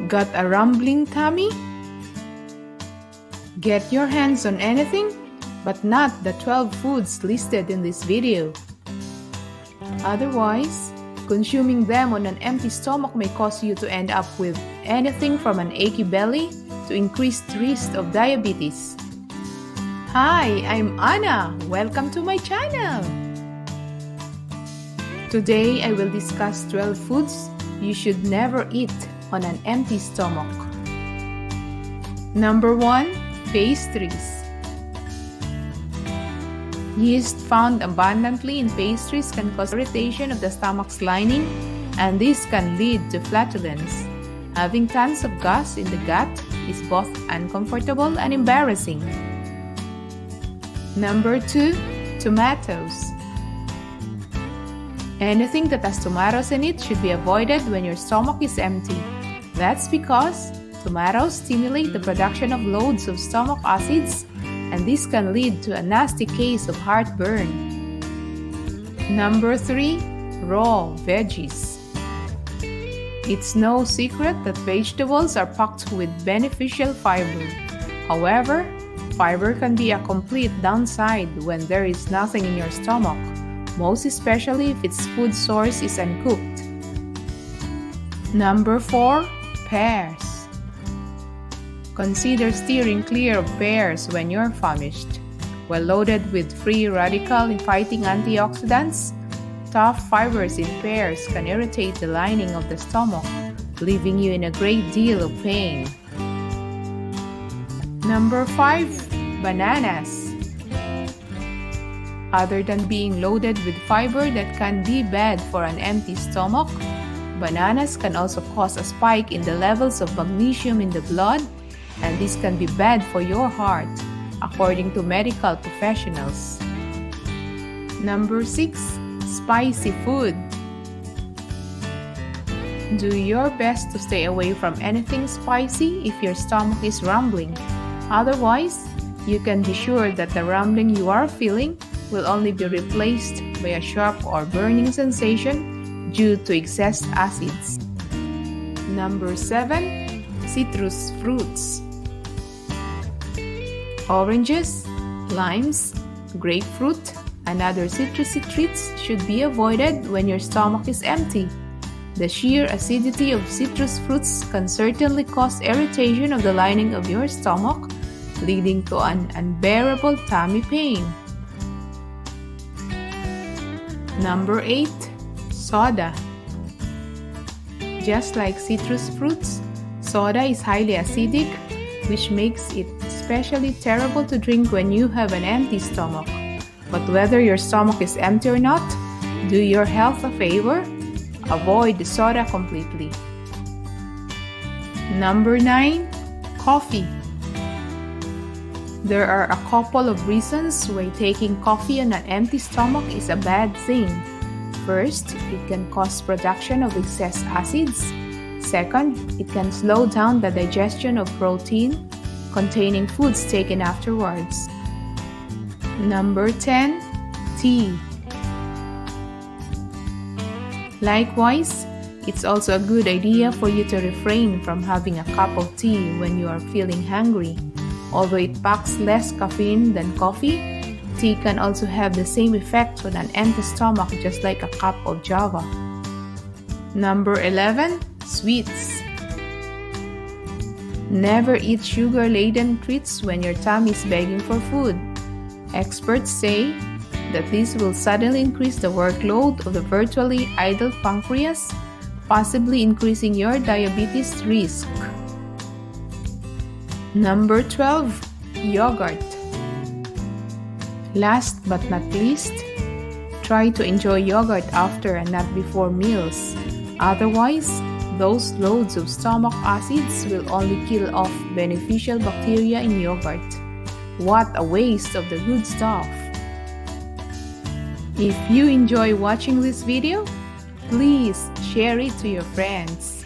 Got a rumbling tummy? Get your hands on anything, but not the 12 foods listed in this video. Otherwise, consuming them on an empty stomach may cause you to end up with anything from an achy belly to increased risk of diabetes. Hi, I'm Anna. Welcome to my channel. Today, I will discuss 12 foods you should never eat on an empty stomach. Number 1. Pastries. Yeast found abundantly in pastries can cause irritation of the stomach's lining, and this can lead to flatulence. Having tons of gas in the gut is both uncomfortable and embarrassing. Number 2. Tomatoes. Anything that has tomatoes in it should be avoided when your stomach is empty. That's because tomatoes stimulate the production of loads of stomach acids, and this can lead to a nasty case of heartburn. Number 3. Raw veggies. It's no secret that vegetables are packed with beneficial fiber. However, fiber can be a complete downside when there is nothing in your stomach, most especially if its food source is uncooked. Number 4. Pears. Consider steering clear of pears when you're famished. While loaded with free radical-fighting antioxidants, tough fibers in pears can irritate the lining of the stomach, leaving you in a great deal of pain. Number 5. Bananas. Other than being loaded with fiber that can be bad for an empty stomach, bananas can also cause a spike in the levels of magnesium in the blood, and this can be bad for your heart, according to medical professionals. Number 6. Spicy food. Do your best to stay away from anything spicy if your stomach is rumbling. Otherwise, you can be sure that the rumbling you are feeling will only be replaced by a sharp or burning sensation due to excess acids. Number 7. Citrus fruits. Oranges, limes, grapefruit, and other citrusy treats should be avoided when your stomach is empty. The sheer acidity of citrus fruits can certainly cause irritation of the lining of your stomach, leading to an unbearable tummy pain. Number 8. Soda. Just like citrus fruits, soda is highly acidic, which makes it especially terrible to drink when you have an empty stomach. But whether your stomach is empty or not, do your health a favor. Avoid the soda completely. Number 9. Coffee. There are a couple of reasons why taking coffee on an empty stomach is a bad thing. First, it can cause production of excess acids. Second, it can slow down the digestion of protein-containing foods taken afterwards. Number 10. Tea. Likewise, it's also a good idea for you to refrain from having a cup of tea when you are feeling hungry. Although it packs less caffeine than coffee, tea can also have the same effect on an empty stomach, just like a cup of java. Number 11. Sweets. Never eat sugar-laden treats when your tummy is begging for food. Experts say that this will suddenly increase the workload of the virtually idle pancreas, possibly increasing your diabetes risk. Number 12. Yogurt. Last but not least, try to enjoy yogurt after and not before meals. Otherwise, those loads of stomach acids will only kill off beneficial bacteria in yogurt. What a waste of the good stuff! If you enjoy watching this video, please share it to your friends.